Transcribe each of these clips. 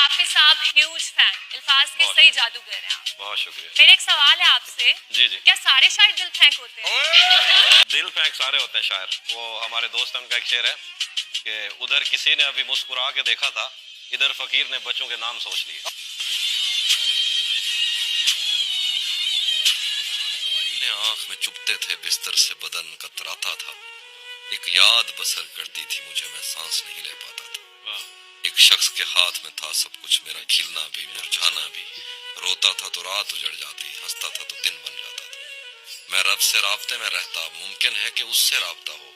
حافظ صاحب huge fan, الفاظ کے صحیح جادوگر ہیں آپ. بہت شکریہ. میرا ایک سوال ہے آپ سے. جی جی. کیا سارے شاعر دل پھینک ہوتے ہیں؟ دل پھینک سارے ہوتے ہیں شاعر. وہ ہمارے دوست ان کا ایک شعر ہے کہ ادھر کسی نے ابھی مسکرا کے دیکھا تھا، ادھر فقیر نے بچوں کے نام سوچ لیے. آئینے آنکھ میں چپتے تھے، بستر سے بدن کتراتا تھا، ایک یاد بسر کرتی تھی مجھے، میں سانس نہیں لے پاتا تھا. ایک شخص کے ہاتھ میں تھا سب کچھ، میرا کھلنا بھی مرجھانا بھی. روتا تھا تو رات اجڑ جاتی، ہنستا تھا تو دن بن جاتا تھا. میں رب سے رابطے میں رہتا، ممکن ہے کہ اس سے رابطہ ہو.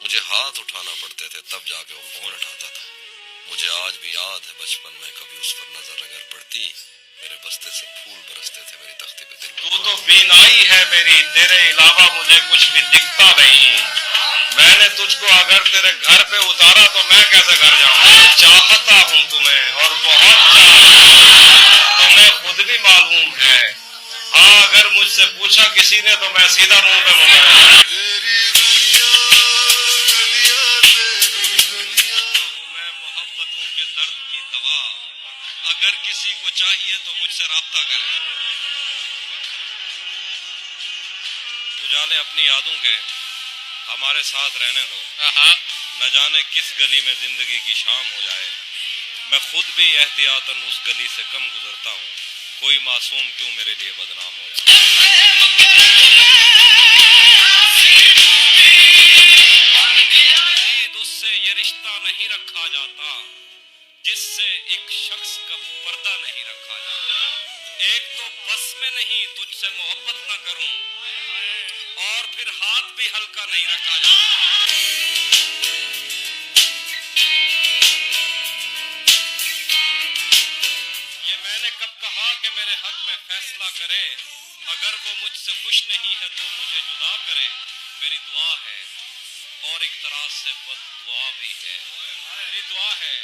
مجھے ہاتھ اٹھانا پڑتے تھے تب جا کے وہ فون اٹھاتا تھا. مجھے آج بھی یاد ہے بچپن میں کبھی اس پر نظر اگر پڑتی، میرے بستے سے پھول برستے تھے میری تختی پہ دل. تو بینائی ہے میری، تیرے علاوہ مجھے کچھ بھی دکھتا نہیں. میں نے تجھ کو اگر تیرے گھر پہ اتارا تو میں کیسے گھر جاؤں. چاہتا ہوں تمہیں اور بہت تمہیں خود بھی معلوم ہے. ہاں اگر مجھ سے پوچھا کسی نے تو میں سیدھا منہ پہ منہ میں محبتوں کے درد کی دوا، اگر کسی کو چاہیے تو مجھ سے رابطہ کرے. اجالے اپنی یادوں کے ہمارے ساتھ رہنے دو، نہ جانے کس گلی میں زندگی کی شام ہو جائے. میں خود بھی احتیاطاً اس گلی سے کم گزرتا ہوں، کوئی معصوم کیوں میرے لیے بدنام ہو جائے. اس سے یہ رشتہ نہیں رکھا جاتا جس سے ایک شخص کا پردہ نہیں رکھا جاتا. ایک تو بس میں نہیں تجھ سے محبت نہ کروں، اور پھر ہاتھ بھی ہلکا نہیں رکھا جاتا. یہ میں نے کب کہا کہ میرے حق میں فیصلہ کرے، اگر وہ مجھ سے خوش نہیں ہے تو مجھے جدا کرے. میری دعا ہے اور ایک طرح سے بد دعا بھی ہے، میری دعا ہے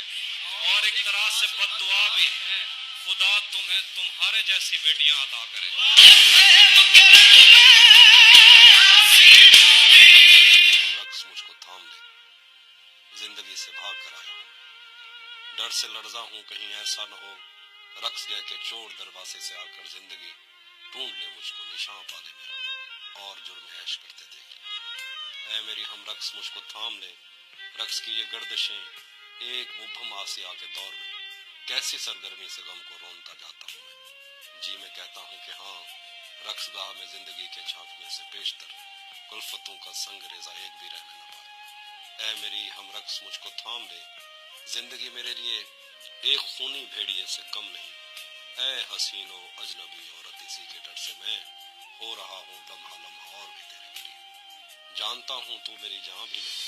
اور ایک طرح سے بد دعا بھی ہے. خدا تمہیں تمہارے جیسی بیٹیاں عطا کرے. رقص مجھ کو تھام لے، زندگی سے بھاگ کر آیا ہوں. ڈر سے لرزا ہوں کہیں ایسا نہ ہو، رقص گئے کہ چور دروازے سے آ کر زندگی ڈھونڈ لے مجھ کو، نشاں پا لے میرا اور جرم عیش کرتے دیکھ لے. اے میری ہم رقص مجھ کو تھام لے. رقص کی یہ گردشیں ایک مبہم آسیہ کے دور میں کیسی سرگرمی سے غم کو رونتا جاتا ہوں میں. جی میں کہتا ہوں کہ ہاں، رقص گاہ میں زندگی کے جھانکنے سے پیشتر کلفتوں کا سنگ ریزہ ایک بھی رہنے نہ پائے. اے میری ہم رقص مجھ کو تھام لے. زندگی میرے لیے ایک خونی بھیڑیے سے کم نہیں. اے حسین و اجنبی عورت، اسی کے ڈر سے میں ہو رہا ہوں لمحہ لمحہ اور بھی تیرے قریب. جانتا ہوں تو میری جان بھی نہیں،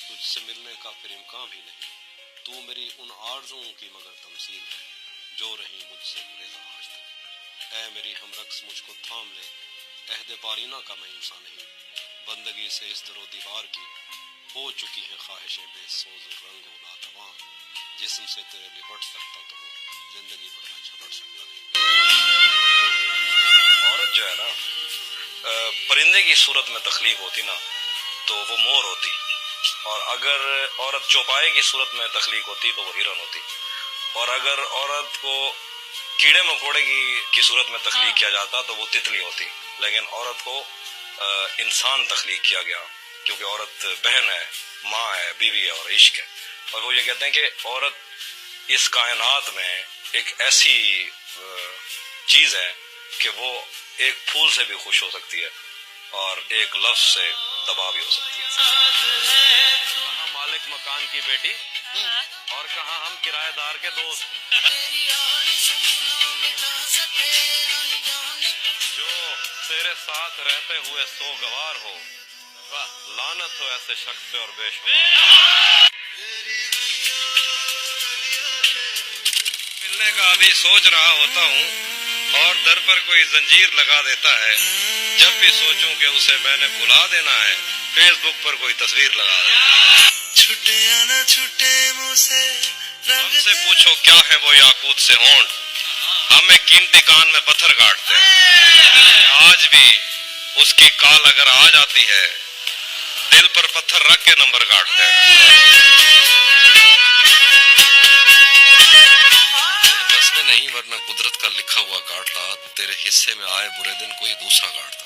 تجھ سے ملنے کا پھر امکان بھی نہیں. تو میری ان آرزوؤں کی مگر تمثیل ہے جو رہی مجھ سے گریزاں آج تک. اے میری ہم رقص مجھ کو تھام لے. عہد پارینہ کا میں انسان نہیں، بندگی سے اس در و دیوار کی ہو چکی ہیں خواہشیں بے سوز و رنگ و ناتواں. جسم سے تیرے لپٹ سکتا تو ہوں، زندگی پر میں جھپٹ سکتا نہیں. عورت جو ہے نا، پرندے کی صورت میں تخلیق ہوتی نا تو وہ مور ہوتی، اور اگر عورت چوپائے کی صورت میں تخلیق ہوتی تو وہ ہرن ہوتی. اور اگر عورت کو کیڑے مکوڑے کی صورت میں تخلیق کیا جاتا تو وہ تتلی ہوتی. لیکن عورت کو انسان تخلیق کیا گیا کیونکہ عورت بہن ہے، ماں ہے، بیوی ہے اور عشق ہے. اور وہ یہ کہتے ہیں کہ عورت اس کائنات میں ایک ایسی چیز ہے کہ وہ ایک پھول سے بھی خوش ہو سکتی ہے اور ایک لفظ سے تباہ بھی ہو سکتی ہے. کہاں مالک مکان کی بیٹی اور کہاں ہم کرایہ دار کے دوست. جو تیرے ساتھ رہتے ہوئے سوگوار ہو، لعنت ہو ایسے شخص پہ اور بے شمار. ملنے کا ابھی سوچ رہا ہوتا ہوں اور در پر کوئی زنجیر لگا دیتا ہے. جب بھی سوچوں کہ اسے میں نے بھلا دینا ہے، فیس بک پر کوئی تصویر لگا دیتا ہے. چھٹے یا نہ چھٹے منہ سے ہم سے پوچھو کیا ہے وہ یاقوت سے ہونٹ، ہم ایک قیمتی کان میں پتھر کاٹتے ہیں. آج بھی اس کی کال اگر آ جاتی ہے، دل پر پتھر رکھ کے نمبر کاٹتے ہیں. मैं कुदरत का लिखा हुआ काटता, तेरे हिस्से में आए बुरे दिन कोई दूसरा काटता।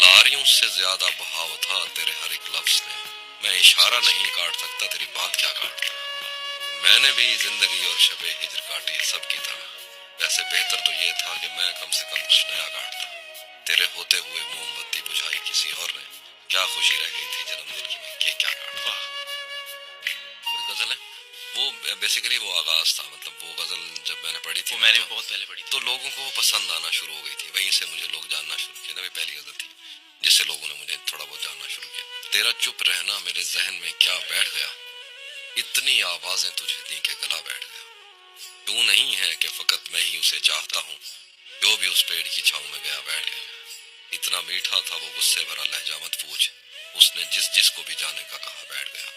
लारियों से ज्यादा बहाव था तेरे हर एक लफ्ज में, मैं इशारा नहीं काट सकता तेरी बात क्या काटता। मैंने भी जिंदगी और शबे हिजर काटी सबकी तरह, वैसे बेहतर तो ये था कि मैं कम से कम कुछ नया काटता। तेरे होते हुए मोमबत्ती बुझाई किसी और ने, क्या खुशी रह गई थी जन्मदिन की मैं क्या काटता। गजल है वो, बेसिकली वो आगाज था, मतलब वो गजल जब मैंने पढ़ी थी, मैंने भी बहुत पहले पढ़ी थी, तो लोगों को वो पसंद आना शुरू हो गई थी, वहीं से मुझे लोग जानना शुरू किया। ना पहली गजल थी जिससे लोगों ने मुझे थोड़ा बहुत जानना शुरू किया। तेरा चुप रहना मेरे जहन में क्या बैठ गया, इतनी आवाजें तुझे दी के गला बैठ गया। तू नहीं है कि फकत मैं ही उसे चाहता हूँ, जो भी उस पेड़ की छाँव में गया बैठ गया। इतना मीठा था वो गुस्से भरा लहजा मत पूछ, उसने जिस जिस को भी जाने का कहा बैठ गया।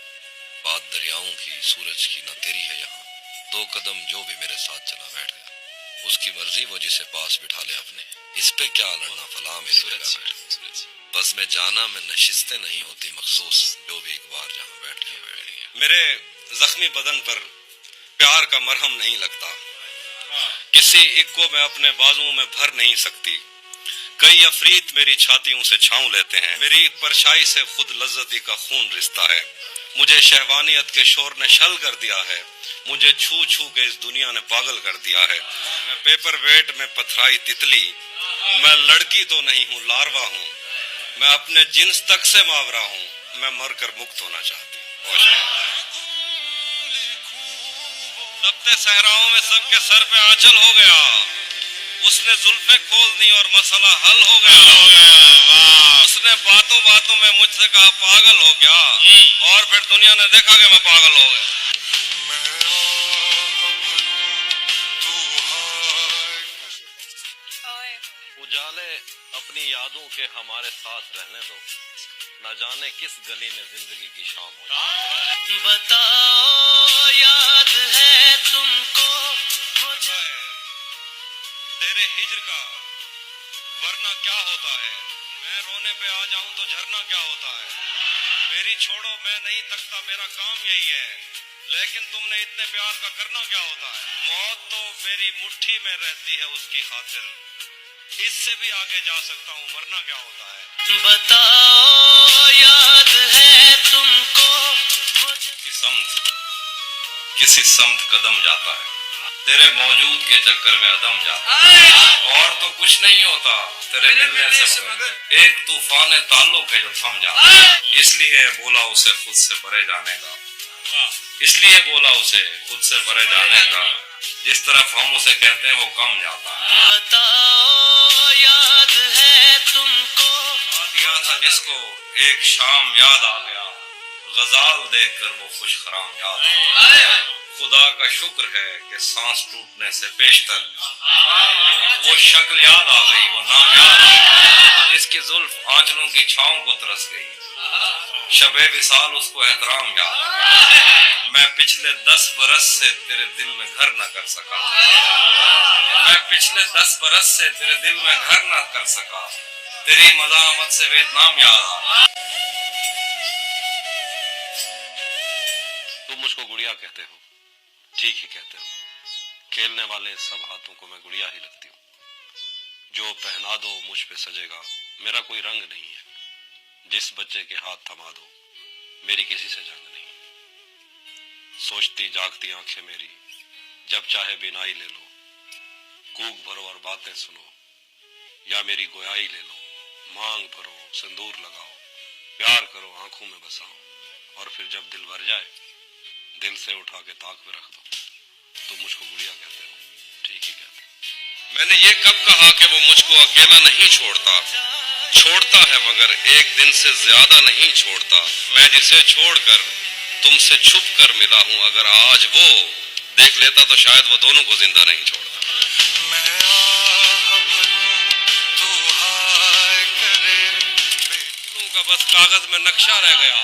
बात दरियाओं की सूरज की न तेरी है यहाँ, दो कदम जो भी मेरे साथ चला बैठ गया। उसकी मर्जी वो जिसे पास बिठा ले अपने, इस पे क्या लड़ना फला मेरी जगह बैठ। बस में जाना में नशिस्तें नहीं होती मखसूस, जो भी एक बार जहाँ बैठ गया। मेरे जख्मी बदन पर प्यार का मरहम नहीं लगता, किसी एक को मैं अपने बाजुओं में भर नहीं सकती। कई अफरीत मेरी छातियों से छांव लेते हैं, मेरी परछाई से खुद लज्जती का खून रिश्ता है। मुझे शहवानियत के शोर ने शल कर दिया है, मुझे छू छू के इस दुनिया ने पागल कर दिया है। मैं पेपर वेट में पथराई तितली, मैं लड़की तो नहीं हूँ लार्वा हूँ, मैं अपने जिन्स तक से मावरा हूँ, मैं मरकर मुक्त होना चाहती हूँ। तपते सहराओं में सबके सर पे आंचल हो गया, उसने जुल्फे खोल दी और मसला हल हो गया। उसने बातों बातों में मुझसे कहा पागल हो गया, और फिर दुनिया ने देखा कि मैं पागल हो गया। उजाले अपनी यादों के हमारे साथ रहने दो, न जाने किस गली में जिंदगी की शाम हो। बताओ याद है तुमको तेरे हिज्र का वरना क्या होता है, मैं रोने पे आ जाऊं तो झरना क्या होता है। मेरी छोड़ो मैं नहीं थकता, मेरा काम यही है, लेकिन तुमने इतने प्यार का करना क्या होता है। मौत तो मेरी मुट्ठी में रहती है उसकी खातिर, इससे भी आगे जा सकता हूँ, मरना क्या होता है। बताओ याद है तुमको किसी समत कदम जाता है, तेरे मौजूद के चक्कर में अदम जाता है। और तो कुछ नहीं होता तेरे मिलने से मगर एक तूफान ताल्लुक है जो थम जाता है। इसलिए बोला उसे खुद से परे जाने का, इसलिए बोला उसे खुद से परे जाने का, जिस तरफ हम उसे कहते हैं वो कम जाता है। बताओ याद है तुमको दिया था जिसको एक शाम याद आ गया, गजाल देखकर वो खुश खराम याद आ गया। खुदा का शुक्र है कि सांस टूटने से पेशतर वो शक्ल याद आ गई, वो नाम याद आ गया, जिसकी जुल्फ आंचलों की छांव को तरस गई। शबे विसाल उसको एहतराम याद आ गया। मैं पिछले 10 बरस से तेरे दिल में घर न कर सका, मैं पिछले 10 बरस से तेरे दिल में घर न कर सका, तेरी मज़ामत से वियतनाम याद आ गया। तुम मुझको गुड़िया कहते हो, ठीक ही कहते हो, खेलने वाले सब हाथों को मैं गुड़िया ही लगती हूँ। जो पहना दो मुझ पे सजेगा, मेरा कोई रंग नहीं है, जिस बच्चे के हाथ थमा दो मेरी किसी से जंग नहीं। सोचती जागती आंखें मेरी जब चाहे बिनाई ले लो, कूक भरो और बातें सुनो, या मेरी गोयाई ले लो। मांग भरो सिंदूर लगाओ, प्यार करो आंखों में बसाओ, और फिर जब दिल भर जाए दिल से उठा के ताक में रख दो। तो मुझको गुड़िया कहते हो, ठीक ही कहते हो। मैंने ये कब कहा कि वो मुझको अकेला नहीं छोड़ता, छोड़ता है मगर एक दिन से ज्यादा नहीं छोड़ता। मैं जिसे छोड़कर तुमसे छुप कर मिला हूँ, अगर आज वो देख लेता तो शायद वो दोनों को जिंदा नहीं छोड़ता। दिलों का बस कागज में नक्शा रह गया,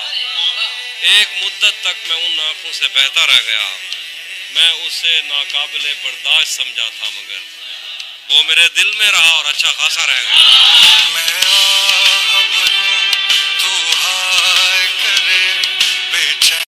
एक मुद्दत तक मैं उन आंखों से बहता रह गया। मैं उसे नाकाबिले बर्दाश्त समझा था, मगर वो मेरे दिल में रहा और अच्छा खासा रह गया।